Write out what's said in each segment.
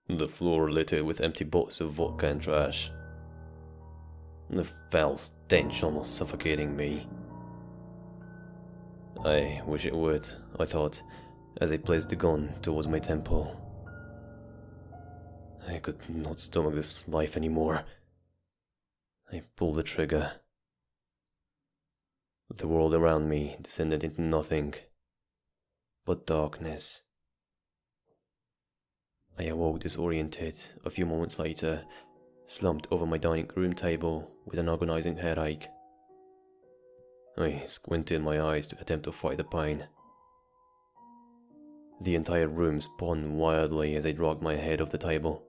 the floor littered with empty bottles of vodka and trash. The foul stench almost suffocating me. I wish it would, I thought, as I placed the gun towards my temple. I could not stomach this life anymore. I pulled the trigger. The world around me descended into nothing but darkness. I awoke disoriented a few moments later, slumped over my dining room table with an agonizing headache. I squinted my eyes to attempt to fight the pain. The entire room spun wildly as I dragged my head off the table.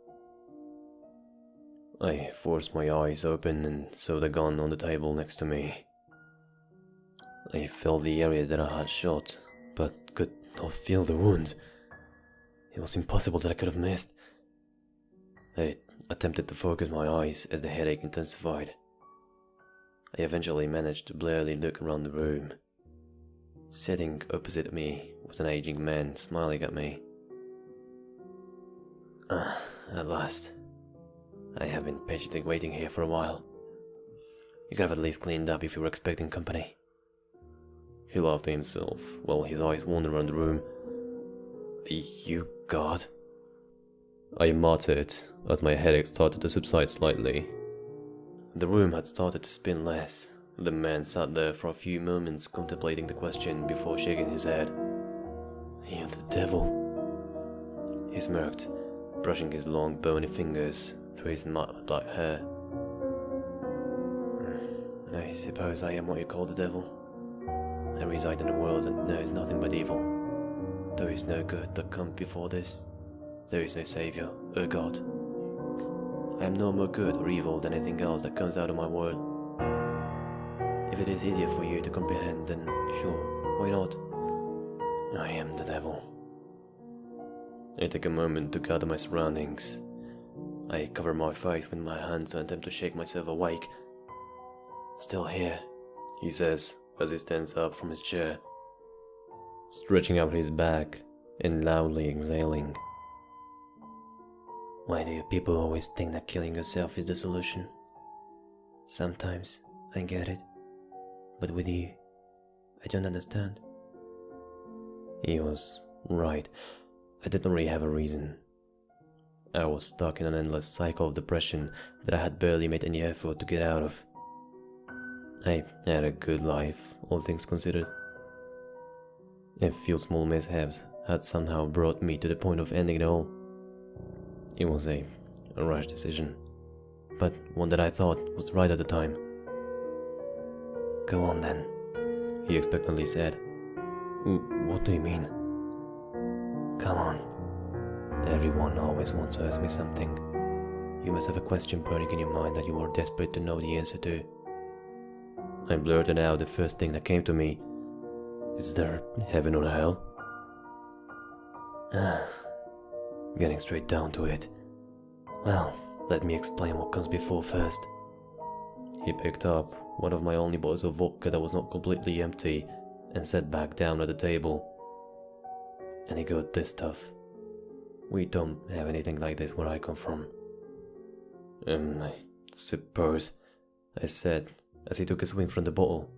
I forced my eyes open and saw the gun on the table next to me. I felt the area that I had shot, but could not feel the wound. It was impossible that I could have missed. I attempted to focus my eyes as the headache intensified. I eventually managed to barely look around the room. Sitting opposite me was an aging man smiling at me. At last. I have been patiently waiting here for a while. You could have at least cleaned up if you were expecting company. He laughed to himself while his eyes wandered around the room. You God? I muttered as my headache started to subside slightly. The room had started to spin less. The man sat there for a few moments contemplating the question before shaking his head. You're the devil. He smirked, brushing his long bony fingers through his matte black hair. I suppose I am what you call the devil. I reside in a world that knows nothing but evil. There is no good that comes before this. There is no savior or God. I am no more good or evil than anything else that comes out of my world. If it is easier for you to comprehend, then sure, why not? I am the devil. I take a moment to gather my surroundings. I cover my face with my hands and attempt to shake myself awake. Still here, he says as he stands up from his chair, stretching out his back and loudly exhaling. Why do you people always think that killing yourself is the solution? Sometimes I get it, but with you, I don't understand. He was right. I didn't really have a reason. I was stuck in an endless cycle of depression that I had barely made any effort to get out of. I had a good life, all things considered. A few small mishaps had somehow brought me to the point of ending it all. It was a rash decision, but one that I thought was right at the time. Go on then, he expectantly said. What do you mean? Come on. Everyone always wants to ask me something. You must have a question burning in your mind that you are desperate to know the answer to. I blurted out the first thing that came to me. Is there heaven or hell? Getting straight down to it. Well, let me explain what comes before first. He picked up one of my only bottles of vodka that was not completely empty and sat back down at the table. And he got this stuff. We don't have anything like this where I come from. I suppose, I said as he took a swing from the bottle.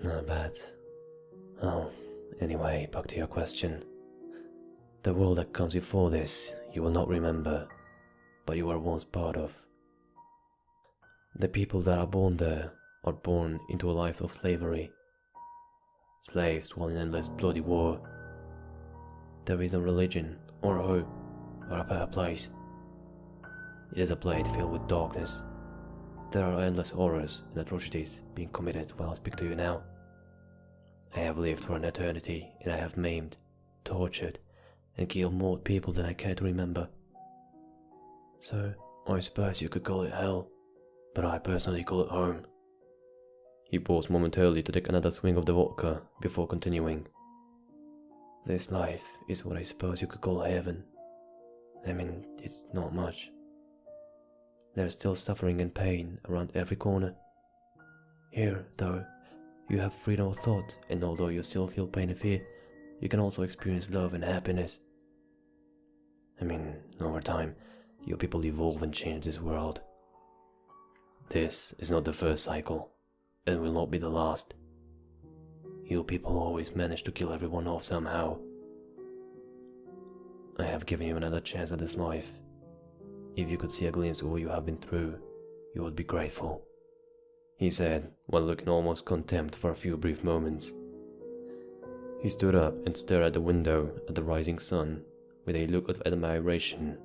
Not bad. Well, anyway, back to your question. The world that comes before this, you will not remember, but you were once part of. The people that are born there are born into a life of slavery. Slaves to an endless bloody war. There is no religion, or hope, or a better place. It is a place filled with darkness. There are endless horrors and atrocities being committed while I speak to you now. I have lived for an eternity, and I have maimed, tortured, and killed more people than I care to remember. So, I suppose you could call it hell, but I personally call it home. He paused momentarily to take another swing of the vodka before continuing. This life is what I suppose you could call heaven. I mean, it's not much. There's still suffering and pain around every corner. Here, though, you have freedom of thought, and although you still feel pain and fear, you can also experience love and happiness. I mean, over time, you people evolve and change this world. This is not the first cycle, and will not be the last. You people always manage to kill everyone off somehow. I have given you another chance at this life. If you could see a glimpse of what you have been through, you would be grateful, he said, while looking almost contempt for a few brief moments. He stood up and stared at the window at the rising sun with a look of admiration.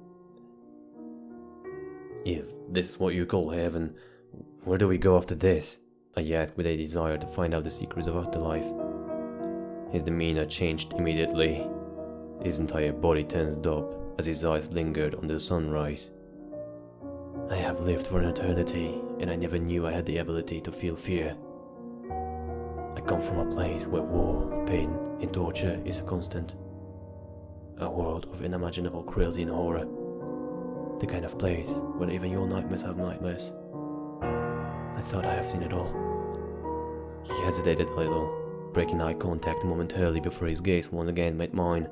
If this is what you call heaven, where do we go after this? I asked with a desire to find out the secrets of afterlife. His demeanor changed immediately. His entire body tensed up as his eyes lingered on the sunrise. I have lived for an eternity, and I never knew I had the ability to feel fear. I come from a place where war, pain, and torture is a constant. A world of unimaginable cruelty and horror. The kind of place where even your nightmares have nightmares. I thought I have seen it all. He hesitated a little, breaking eye contact momentarily before his gaze once again met mine.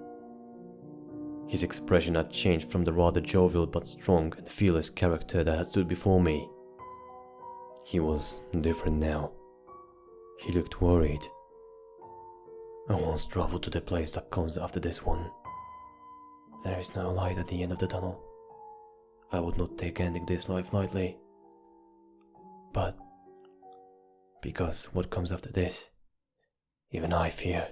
His expression had changed from the rather jovial but strong and fearless character that had stood before me. He was different now. He looked worried. I once traveled to the place that comes after this one. There is no light at the end of the tunnel. I would not take ending this life lightly. But because what comes after this, even I fear.